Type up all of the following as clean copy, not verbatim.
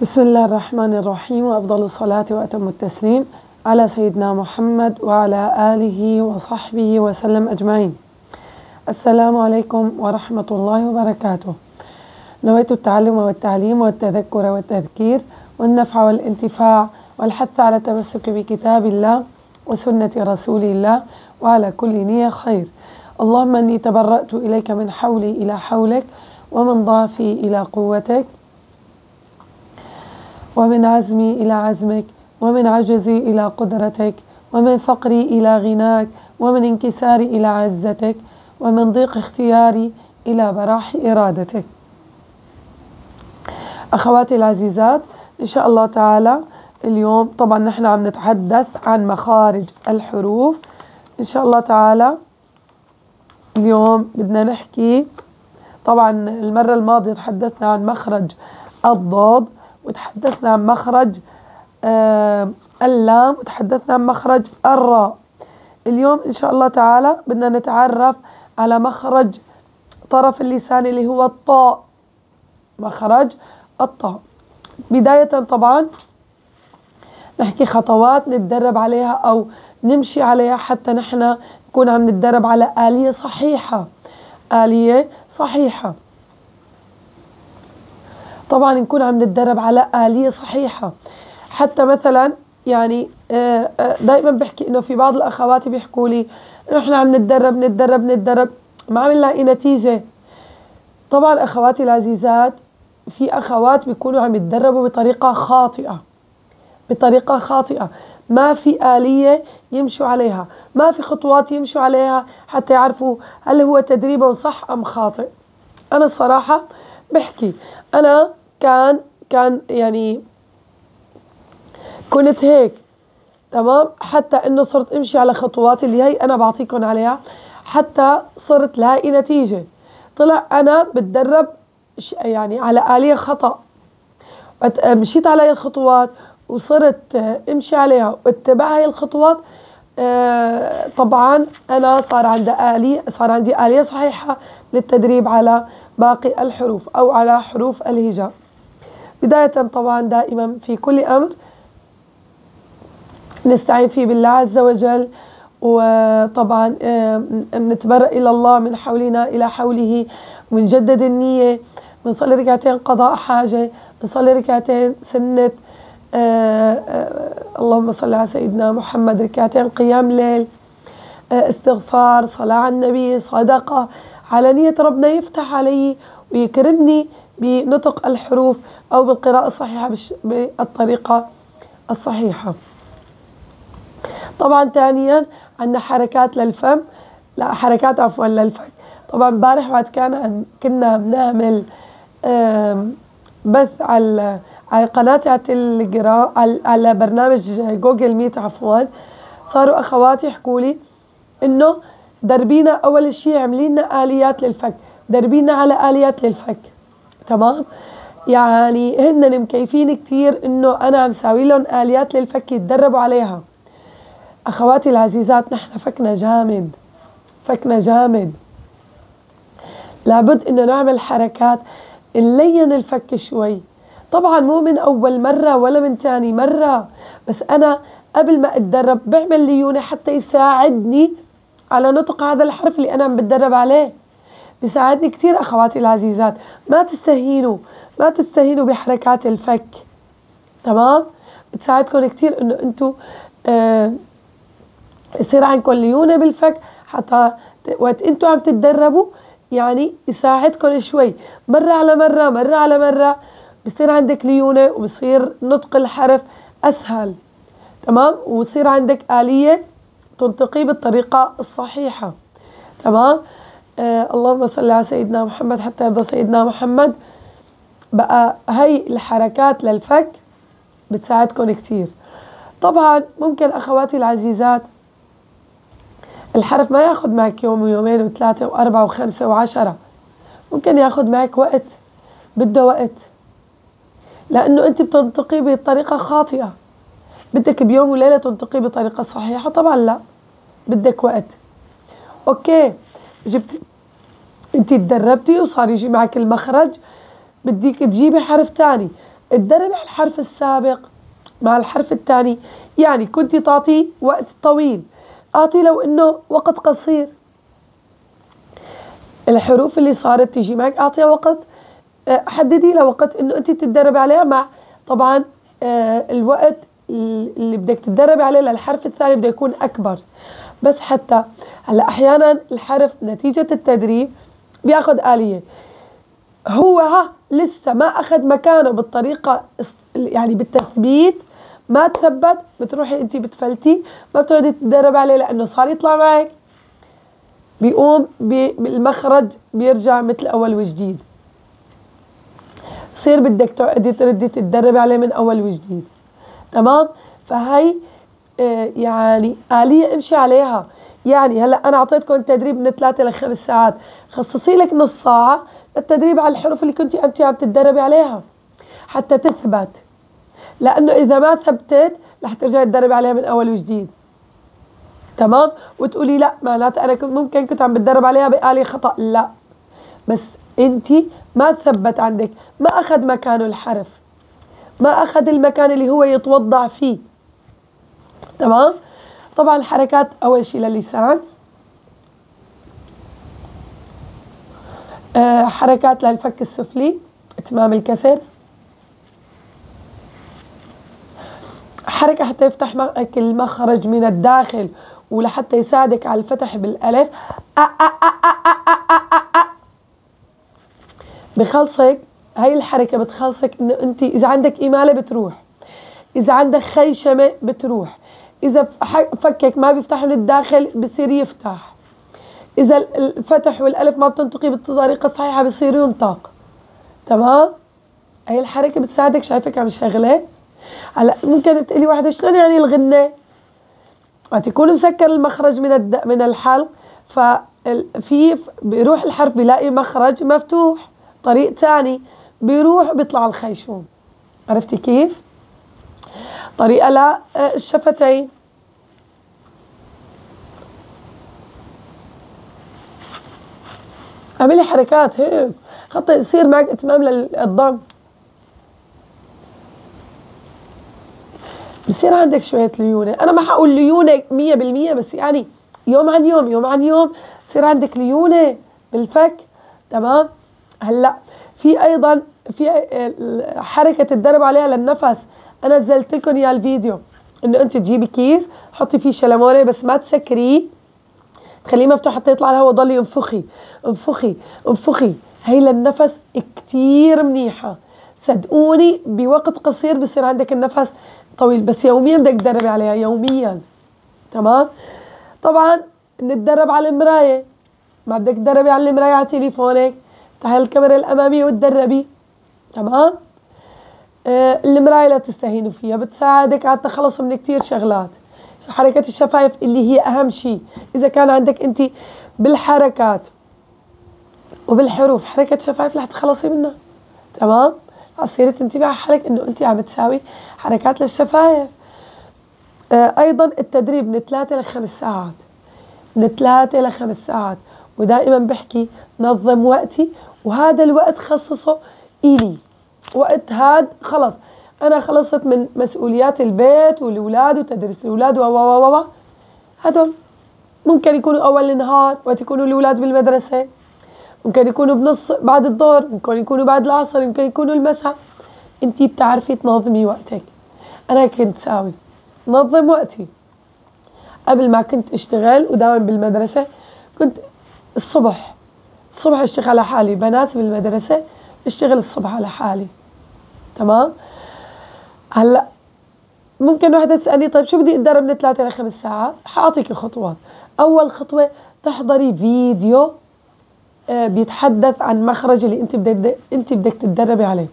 بسم الله الرحمن الرحيم، وأفضل الصلاة وأتم التسليم على سيدنا محمد وعلى آله وصحبه وسلم أجمعين. السلام عليكم ورحمة الله وبركاته. نويت التعلم والتعليم والتذكر والتذكير والنفع والانتفاع والحث على التمسك بكتاب الله وسنة رسول الله وعلى كل نية خير. اللهم إني تبرأت إليك من حولي إلى حولك، ومن ضعفي إلى قوتك، ومن عزمي إلى عزمك، ومن عجزي إلى قدرتك، ومن فقري إلى غناك، ومن انكساري إلى عزتك، ومن ضيق اختياري إلى براح إرادتك. أخواتي العزيزات، إن شاء الله تعالى اليوم طبعا نحن عم نتحدث عن مخارج الحروف. إن شاء الله تعالى اليوم بدنا نحكي، طبعا المرة الماضية تحدثنا عن مخرج الضاد، وتحدثنا عن مخرج اللام، وتحدثنا عن مخرج الراء. اليوم إن شاء الله تعالى بدنا نتعرف على مخرج طرف اللسان اللي هو الطاء، مخرج الطاء. بداية طبعا نحكي خطوات نتدرب عليها أو نمشي عليها حتى نحن نكون عم نتدرب على آلية صحيحة. آلية صحيحة، طبعا نكون عم نتدرب على آلية صحيحة. حتى مثلا يعني دائما بحكي انه في بعض الاخوات بيحكوا لي انه احنا عم نتدرب ما عم نلاقي نتيجة. طبعا اخواتي العزيزات، في اخوات بيكونوا عم يتدربوا بطريقة خاطئة، ما في آلية يمشوا عليها، ما في خطوات يمشوا عليها حتى يعرفوا هل هو تدريبه صح ام خاطئ. انا الصراحة بحكي، أنا كان يعني كنت هيك تمام، حتى إنه صرت أمشي على خطوات اللي هي أنا بعطيكم عليها، حتى صرت لاقي نتيجة. طلع أنا بتدرب يعني على آلية خطأ، مشيت على هاي الخطوات وصرت أمشي عليها واتبع هاي الخطوات. طبعا أنا صار عندي آلية صحيحة للتدريب على باقي الحروف أو على حروف الهجاء. بداية طبعا دائما في كل أمر نستعين فيه بالله عز وجل، وطبعا نتبرأ إلى الله من حولنا إلى حوله، ونجدد النية، بنصلي ركعتين قضاء حاجة، بنصلي ركعتين سنة اللهم صل على سيدنا محمد، ركعتين قيام ليل، استغفار، صلاة على النبي، صدقة، على نية ربنا يفتح علي ويكرمني بنطق الحروف أو بالقراءة الصحيحة بالطريقة الصحيحة. طبعا ثانيا عندنا حركات للفم، للفك. طبعا امبارح وقت كنا بنعمل بث على قناة التليجرام، على برنامج جوجل ميت عفوا، صاروا أخواتي يحكوا لي إنه دربينا أول شيء، عملينا آليات للفك، دربينا على آليات للفك. تمام، يعني هن مكيفين كتير إنه أنا عم ساوي لهم آليات للفك يتدربوا عليها. أخواتي العزيزات، نحن فكنا جامد، لابد إنه نعمل حركات نلين الفك شوي. طبعا مو من أول مرة ولا من تاني مرة، بس أنا قبل ما أتدرب بعمل ليونة حتى يساعدني على نطق هذا الحرف اللي أنا عم بتدرب عليه. بيساعدني كتير أخواتي العزيزات، ما تستهينوا بحركات الفك. تمام، بتساعدكم كتير إنه أنتوا يصير عندكم ليونة بالفك، حتى وقت أنتوا عم تتدربوا يعني يساعدكم شوي، مرة على مرة بصير عندك ليونة، وبصير نطق الحرف أسهل. تمام، ويصير عندك آلية تنطقي بالطريقة الصحيحة. تمام، اللهم صل على سيدنا محمد حتى يرضى سيدنا محمد. بقى هاي الحركات للفك بتساعدكم كتير. طبعا ممكن أخواتي العزيزات الحرف ما ياخد معك يوم ويومين وثلاثة وأربعة وخمسة وعشرة، ممكن ياخد معك وقت، بده وقت، لأنه أنت بتنطقي بطريقة خاطئة. بدك بيوم وليلة تنطقي بطريقة صحيحة؟ طبعا لا، بدك وقت. أوكي، انت تدربتي وصار يجي معك المخرج، بديك تجيبي حرف تاني، تدربي على الحرف السابق مع الحرف الثاني. يعني كنت تعطي وقت طويل، أعطي لو إنه وقت قصير. الحروف اللي صارت تيجي معك أعطيها وقت، حددي لها وقت إنه أنت تتدربي عليها، مع طبعا الوقت اللي بدك تتدربي عليه للحرف الثاني بده يكون أكبر. بس حتى هلا أحيانا الحرف نتيجة التدريب بياخد آلية، هو لسه ما أخذ مكانه بالطريقة، يعني بالتثبيت ما تثبت، بتروحي أنت بتفلتي، ما بتقعدي تتدربي عليه لأنه صار يطلع معك، بيقوم بالمخرج بيرجع مثل أول وجديد، بصير بدك تقعدي تردي تتدربي عليه من أول وجديد. تمام؟ فهي يعني آلية امشي عليها. يعني هلا أنا أعطيتكم تدريب من 3 ل 5 ساعات، خصصي لك نص ساعة للتدريب على الحروف اللي كنتي أنت عم تتدربي عليها حتى تثبت، لأنه إذا ما ثبتت رح ترجعي تدربي عليها من أول وجديد. تمام؟ وتقولي لا معناته أنا كنت عم بتدرب عليها بآلية خطأ. لا، بس أنت ما ثبت عندك، ما أخذ مكانه الحرف، ما أخذ المكان اللي هو يتوضع فيه. تمام؟ طبعا الحركات أول شيء للسان، حركات للفك السفلي، إتمام الكسر، حركة حتى يفتح معك المخرج من الداخل ولحتى يساعدك على الفتح بالألف. بخلصك هاي الحركة، بتخلصك إنه أنت إذا عندك إمالة بتروح، إذا عندك خيشمة بتروح، إذا فكك ما بيفتح من الداخل بصير يفتح، إذا الفتح والألف ما بتنطقي بالطريقة الصحيحة بصير ينطق. تمام؟ هاي الحركة بتساعدك. شايفك عم شغلة. هلا ممكن تقولي واحدة شلون يعني الغنة؟ وقت يكون مسكر المخرج من الحلق، ففي بيروح الحرف بيلاقي مخرج مفتوح، طريق ثاني بيروح بيطلع الخيشوم. عرفتي كيف؟ طريقة للشفتين، اعملي حركات هيك حتى يصير معك اتمام للضم، بصير عندك شوية ليونة. انا ما حقول ليونة 100%، بس يعني يوم عن يوم يوم عن يوم يصير عندك ليونة بالفك. تمام؟ هلا في ايضا في حركة تتدرب عليها للنفس، انا نزلت لكم اياه الفيديو، انه انت تجيبي كيس حطي فيه شلمونة بس ما تسكريه، تخليه مفتوح حتى يطلع الهواء، ضلي انفخي انفخي انفخي. هي للنفس كتير منيحة، صدقوني بوقت قصير بصير عندك النفس طويل، بس يوميا بدك تدربي عليها يوميا. تمام؟ طبعا نتدرب على المراية، ما بدك تدربي على المراية على تليفونك، تعالي الكاميرا الأمامية وتدربي. تمام؟ المراية لا تستهينوا فيها، بتساعدك على التخلص من كتير شغلات. حركة الشفايف اللي هي أهم شيء، إذا كان عندك أنت بالحركات وبالحروف حركة شفايف رح تخلصي منها. تمام؟ تصيري تنتبهي على حالك إنه أنت عم تساوي حركات للشفايف. أيضا التدريب من 3 ل 5 ساعات، من 3 ل 5 ساعات، ودائما بحكي نظم وقتي، وهذا الوقت خصصه إلي. وقت هاد خلص أنا خلصت من مسؤوليات البيت والأولاد وتدريس الأولاد و هدول ممكن يكونوا أول النهار وقت يكونوا الأولاد بالمدرسة، ممكن يكونوا بنص بعد الظهر، ممكن يكونوا بعد العصر، ممكن يكونوا المساء. انتي بتعرفي تنظمي وقتك. أنا كنت ساوي نظم وقتي قبل ما كنت اشتغل وداوم بالمدرسة، كنت الصبح اشتغل على حالي، بنات بالمدرسة اشتغل الصبح على حالي. تمام؟ هلا ممكن واحدة تسألني طيب شو بدي اتدرب من 3 ل 5 ساعات؟ حاعطيكي خطوات. أول خطوة تحضري فيديو بيتحدث عن مخرج اللي انت بدك تتدربي عليه.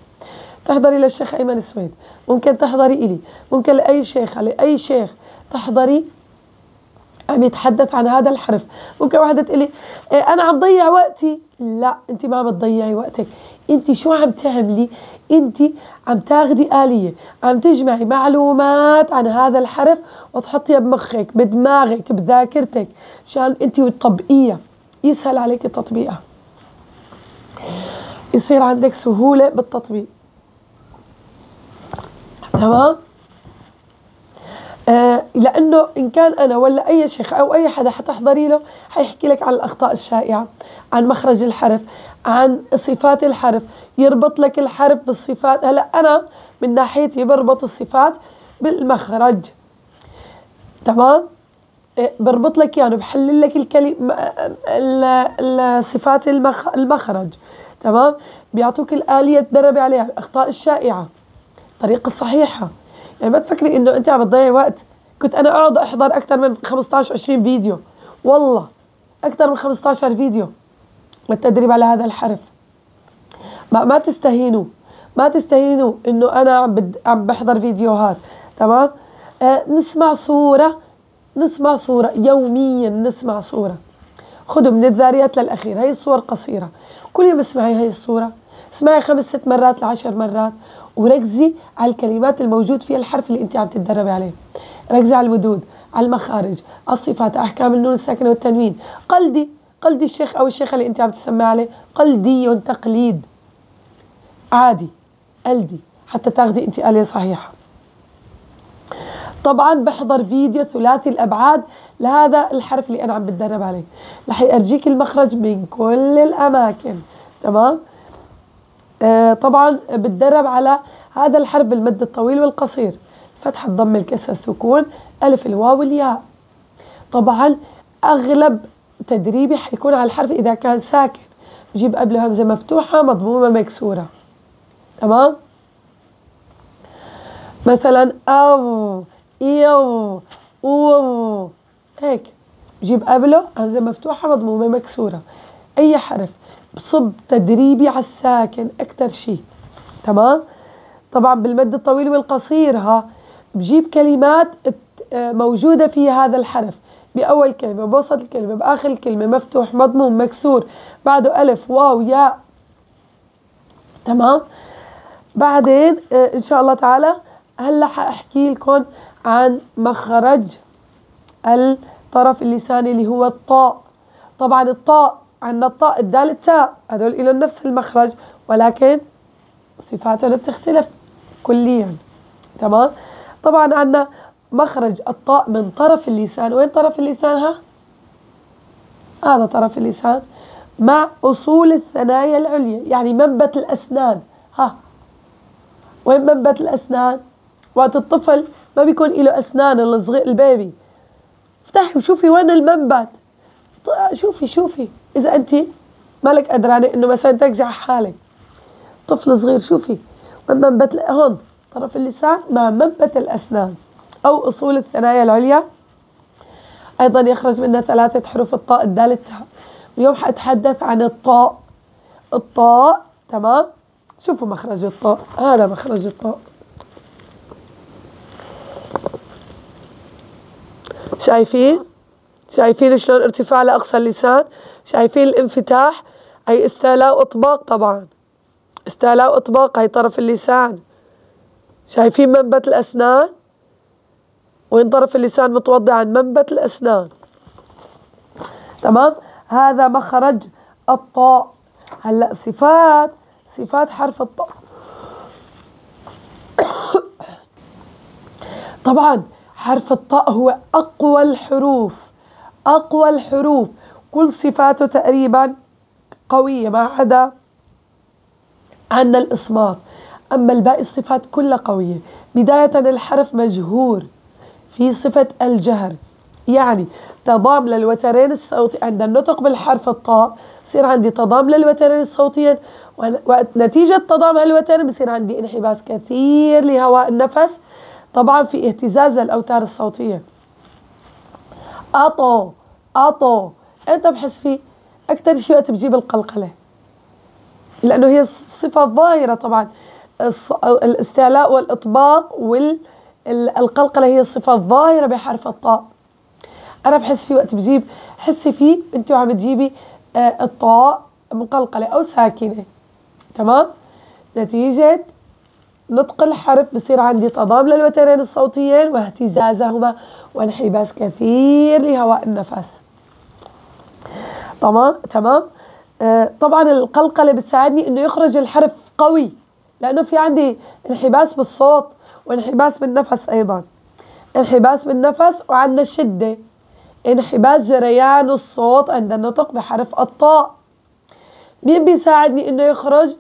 تحضري للشيخ أيمن السويد، ممكن تحضري إلي، ممكن لأي شيخ تحضري عم يتحدث عن هذا الحرف. ممكن واحدة تقولي أنا عم ضيع وقتي. لا، أنت ما عم تضيعي وقتك، أنت شو عم تعملي؟ أنت عم تاخدي آلية، عم تجمعي معلومات عن هذا الحرف وتحطيها بمخك بدماغك بذاكرتك مشان أنت وتطبقيها، يسهل عليك تطبيقها، يصير عندك سهولة بالتطبيق. تمام. لأنه إن كان أنا ولا أي شيخ أو أي حدا حتحضري له حيحكي لك عن الأخطاء الشائعة، عن مخرج الحرف، عن صفات الحرف، يربط لك الحرف بالصفات. هلا أنا من ناحيتي بربط الصفات بالمخرج، تمام. بربط لك يعني بحلل لك صفات المخرج، تمام. بيعطوك الآلية تدربي عليها، الأخطاء الشائعة، الطريقة الصحيحة. يعني ما تفكري إنه أنت عم تضيعي وقت. كنت أنا أقعد أحضر أكثر من 15 20 فيديو، والله أكثر من 15 فيديو للتدريب على هذا الحرف. ما تستهينوا، ما تستهينوا إنه أنا عم بحضر فيديوهات، تمام. نسمع صورة يوميا، نسمع صورة. خذوا من الذاريات للأخير، هي الصور قصيرة، كل يوم اسمعي هي الصورة، اسمعي 5 6 مرات ل10 مرات، وركزي على الكلمات الموجود فيها الحرف اللي انت عم تتدربي عليه. ركزي على المدود، على المخارج، على الصفات، أحكام النون الساكنة والتنوين. قلدي الشيخ أو الشيخة اللي انت عم تسمعي عليه، قلدي تقليد عادي، قلدي حتى تاخدي انت آلية صحيحة. طبعا بحضر فيديو ثلاثي الأبعاد لهذا الحرف اللي أنا عم بتدرب عليه، رح أرجيك المخرج من كل الأماكن، تمام. طبعا بتدرب على هذا الحرف بالمد الطويل والقصير، فتح الضم الكسر السكون، ألف الواو الياء. طبعا أغلب تدريبي حيكون على الحرف إذا كان ساكن، بجيب قبله همزة مفتوحة مضمومة مكسورة، تمام. مثلا أو يو و هيك، بجيب قبله همزة مفتوحة مضمومة مكسورة. أي حرف بصب تدريبي على الساكن أكتر شيء، تمام. طبعا بالمد الطويل والقصير بجيب كلمات موجودة في هذا الحرف، بأول كلمة، بوسط الكلمة، بآخر الكلمة، مفتوح مضموم مكسور، بعده ألف واو ياء، تمام. بعدين إن شاء الله تعالى هلا حأحكي لكم عن مخرج الطرف اللساني اللي هو الطاء. طبعا الطاء عندنا الطاء الدال التاء، هذول إلهم نفس المخرج ولكن صفاتهم بتختلف كليا، تمام. طبعا عندنا مخرج الطاء من طرف اللسان. وين طرف اللسان؟ هذا طرف اللسان مع أصول الثنايا العليا، يعني منبت الأسنان. وين منبت الأسنان؟ وقت الطفل ما بيكون له أسنان، الصغير البيبي، افتحي وشوفي وين المنبت. شوفي إذا أنت مالك قدرانة إنه مثلا ترجع حالك، طفل صغير، شوفي وين منبت. هون طرف اللسان مع منبت الأسنان أو أصول الثنايا العليا. أيضا يخرج منها 3 حروف الطاء الدال التاء. اليوم حأتحدث عن الطاء، تمام. شوفوا مخرج الطاء، هذا مخرج الطاء، شايفين شلون ارتفاع لأقصى اللسان، شايفين الانفتاح، أي استعلاء وإطباق. طبعا استعلاء وإطباق هي طرف اللسان. شايفين منبت الأسنان، وين طرف اللسان متوضع عن منبت الأسنان، تمام. هذا مخرج الطاء. هلا صفات حرف الطاء. طبعا حرف الطاء هو أقوى الحروف، كل صفاته تقريبا قوية ما عدا عندنا الإصمات، أما الباقي الصفات كلها قوية. بداية الحرف مجهور، في صفة الجهر، يعني تضام للوترين الصوتي. عند النطق بالحرف الطاء بصير عندي تضام للوترين الصوتيين، ونتيجة تضام هالوترين بصير عندي انحباس كثير لهواء النفس، طبعا في اهتزاز الأوتار الصوتية. أطو أنت بحس فيه أكثر شيء وقت بجيب القلقلة، لأنه هي الصفة الظاهرة. طبعا الاستعلاء والإطباق والقلقلة هي الصفة الظاهرة بحرف الطاء. أنا بحس فيه وقت بجيب، حسي فيه أنت وعم تجيبي الطاء مقلقلة أو ساكنة، تمام. نتيجة نطق الحرف بصير عندي تضام للوترين الصوتيين واهتزازهما وانحباس كثير لهواء النفس، تمام. طبعا القلقلة بتساعدني انه يخرج الحرف قوي، لانه في عندي انحباس بالصوت وانحباس بالنفس أيضا. انحباس بالنفس، وعندنا شدة، انحباس جريان الصوت عند النطق بحرف الطاء. مين بيساعدني إنه يخرج؟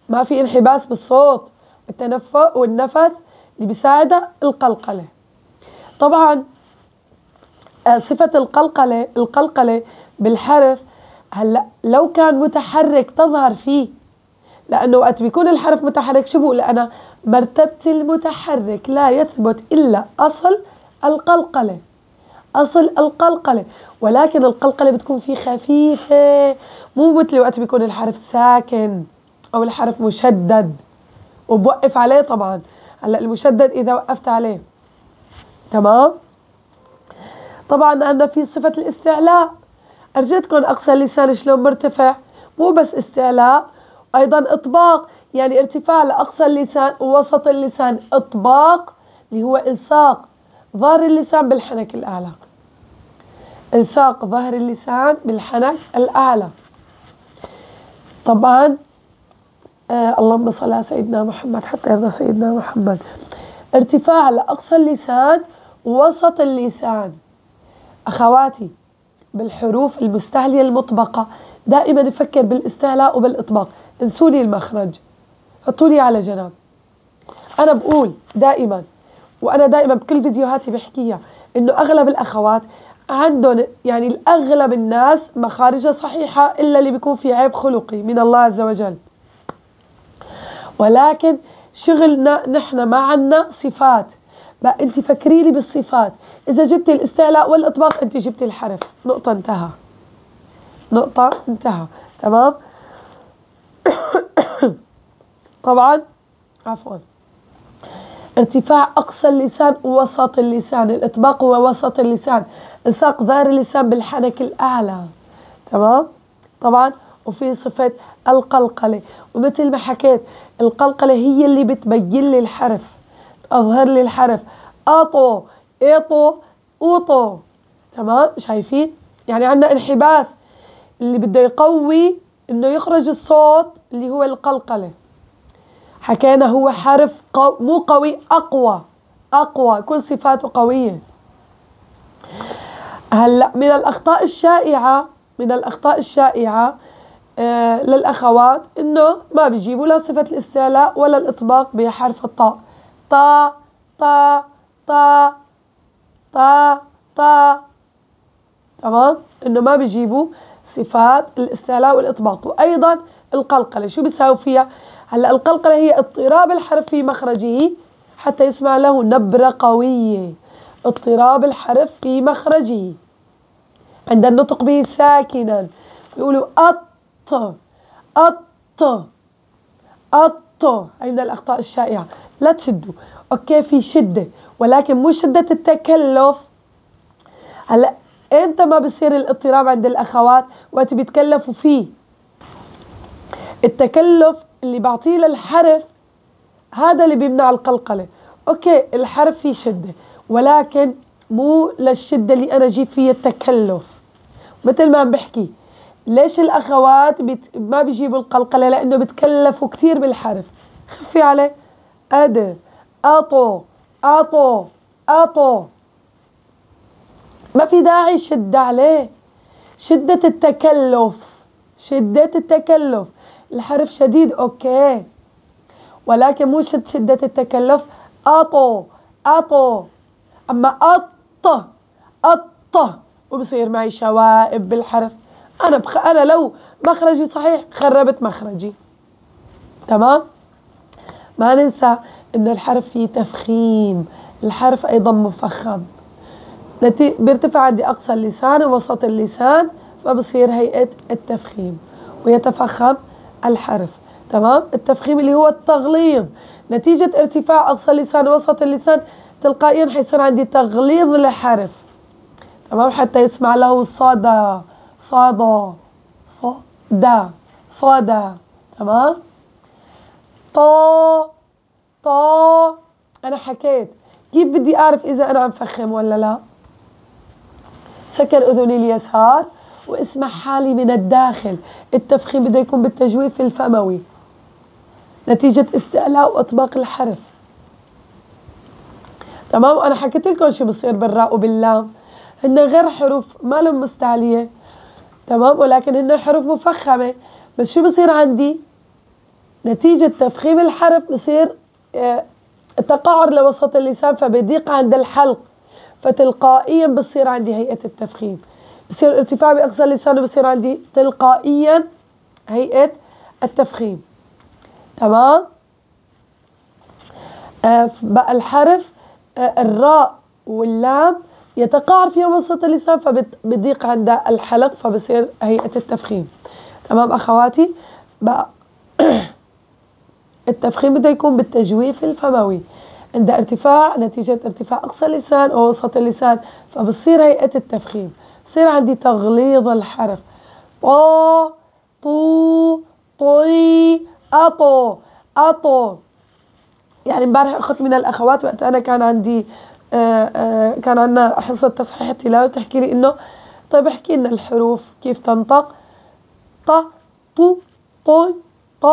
ما في انحباس بالصوت والنفس اللي بيساعدها القلقلة. طبعا صفة القلقلة بالحرف، هلا لو كان متحرك تظهر فيه، لأنه وقت بيكون الحرف متحرك شو بقول أنا؟ مرتبة المتحرك لا يثبت إلا أصل القلقلة، أصل القلقلة، ولكن القلقلة بتكون فيه خفيفة، مو مثل وقت بيكون الحرف ساكن أو الحرف مشدد وبوقف عليه. طبعا هلا المشدد إذا وقفت عليه، تمام. طبعا عندنا في صفة الاستعلاء، أرجيتكم أقصى اللسان شلون مرتفع، مو بس استعلاء، أيضا إطباق، يعني ارتفاع لأقصى اللسان ووسط اللسان. إطباق اللي هو إلصاق ظهر اللسان بالحنك الأعلى، إلصاق ظهر اللسان بالحنك الأعلى. طبعا اللهم صل على سيدنا محمد حتى يرضى سيدنا محمد. ارتفاع لأقصى اللسان ووسط اللسان. أخواتي بالحروف المستعلية المطبقة دائما نفكر بالاستعلاء وبالإطباق، انسولي المخرج، حطولي على جنب. أنا بقول دائما، وأنا دائما بكل فيديوهاتي بحكيها، إنه أغلب الأخوات عندهم، يعني الأغلب الناس مخارجها صحيحة إلا اللي بيكون في عيب خلقي من الله عز وجل. ولكن شغلنا نحن ما عنا صفات. بقى أنت فكري لي بالصفات، إذا جبتي الاستعلاء والإطباق أنت جبتي الحرف، نقطة انتهى، نقطة انتهى، تمام. طبعا عفوا، ارتفاع أقصى اللسان ووسط اللسان، الإطباق هو وسط اللسان، إلصاق ظهر اللسان بالحنك الأعلى، تمام. طبعا وفي صفة القلقلة، ومثل ما حكيت القلقلة هي اللي بتبين لي الحرف، أظهر لي الحرف، أطو إيطو أوطو، تمام. شايفين؟ يعني عندنا انحباس اللي بده يقوي إنه يخرج الصوت اللي هو القلقلة. حكينا هو حرف مو قوي، أقوى، كل صفاته قوية. هلا من الأخطاء الشائعة للأخوات إنه ما بيجيبوا لا صفة الاستعلاء ولا الإطباق بحرف الطاء، طا طا طا طا طا، تمام. إنه ما بيجيبوا صفات الاستعلاء والإطباق. وأيضا القلقلة شو بيساوي فيها؟ هلا القلقلة هي اضطراب الحرف في مخرجه حتى يسمع له نبرة قوية، اضطراب الحرف في مخرجه عند النطق به ساكنا، يقولوا أط أط أط. هاي من الأخطاء الشائعة، لا تشدوا، أوكي في شدة ولكن مو شدة التكلف. هلا إمتى ما بصير الاضطراب عند الأخوات؟ وقت بيتكلفوا فيه. التكلف اللي بعطيه للحرف هذا اللي بيمنع القلقلة. أوكي الحرف فيه شدة ولكن مو للشدة اللي أنا أجيب فيه التكلف. مثل ما عم بحكي ليش الأخوات ما بيجيبوا القلقلة؟ لأنه بتكلفوا كتير بالحرف. خفي عليه، أد أطو أطو أطو، ما في داعي شد عليه. شدة التكلف، الحرف شديد أوكي ولكن مو شدة التكلف. أطو أما أط وبصير معي شوائب بالحرف. أنا لو مخرجي صحيح خربت مخرجي، تمام. ما ننسى إنه الحرف فيه تفخيم، الحرف أيضا مفخم، بيرتفع عندي أقصى اللسان ووسط اللسان، فبصير هيئة التفخيم ويتفخم الحرف، تمام. التفخيم اللي هو التغليظ، نتيجة ارتفاع أقصى اللسان ووسط اللسان تلقائيا حيصير عندي تغليظ للحرف، تمام، حتى يسمع له صدى صدى، تمام. طا أنا حكيت، كيف بدي أعرف إذا أنا عم فخم ولا لا؟ سكر أذني اليسار واسمع حالي من الداخل. التفخيم بده يكون بالتجويف الفموي نتيجة استعلاء وإطباق الحرف، تمام. أنا حكيت لكم شو بصير بالراء وباللام، هن غير حروف ما لهم مستعلية، تمام، ولكن هن حروف مفخمة. بس شو بصير عندي؟ نتيجة تفخيم الحرف بصير تقعر لوسط اللسان فبيضيق عند الحلق، فتلقائيا بصير عندي هيئة التفخيم، بصير ارتفاع بأقصى اللسان وبصير عندي تلقائيا هيئة التفخيم. تمام. بقى الحرف الراء واللام يتقعر في وسط اللسان فبضيق عند الحلق فبصير هيئة التفخيم. تمام أخواتي. بقى التفخيم بده يكون بالتجويف الفموي عند ارتفاع، نتيجة ارتفاع أقصى اللسان أو وسط اللسان فبصير هيئة التفخيم، بصير عندي تغليظ الحرف، طو طو طي أطو أطو. يعني امبارح أخذت من الأخوات وقت أنا كان عندي كان عندنا حصة تصحيح التلاوة تحكي لي إنه طيب احكي لنا الحروف كيف تنطق. ط طو طي ط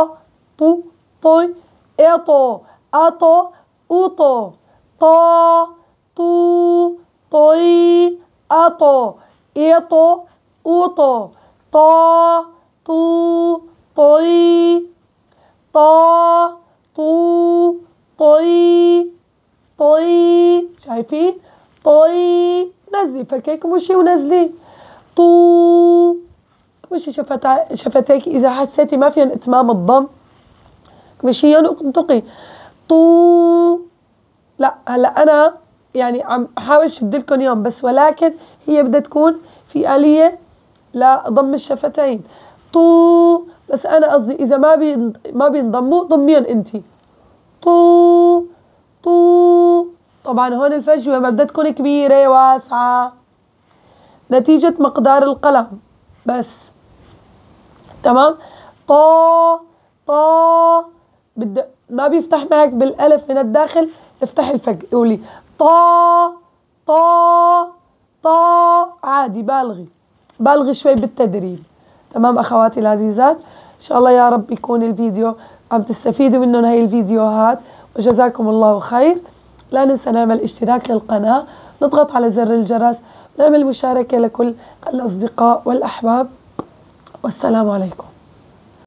طو طي إطو أطو أوطو طا طو طي أطو إطو أوطو طا طو طي طا طو طي طي. شايفين؟ طي نزلي فكيك مشي ونزلي. طو مشي شفتيك إذا حسيتي ما فيها إتمام الضم مشي انطقي. طو. لا هلا أنا يعني عم أحاول شد لكم يوم بس، ولكن هي بدها تكون في آلية لضم الشفتين. طو. بس أنا قصدي إذا ما بينضموا ضميهم أنتي. طو طو. طبعا هون الفجوة ما بدها تكون كبيرة واسعة نتيجة مقدار القلم بس. تمام. طا طا ما بيفتح معك بالألف من الداخل، افتح الفك قولي طا طا طا عادي، بالغي شوي بالتدريب. تمام أخواتي العزيزات، إن شاء الله يا رب يكون الفيديو عم تستفيدوا منهم هاي الفيديوهات، وجزاكم الله خير. لا ننسى نعمل اشتراك للقناة، نضغط على زر الجرس، نعمل مشاركة لكل الأصدقاء والأحباب، والسلام عليكم.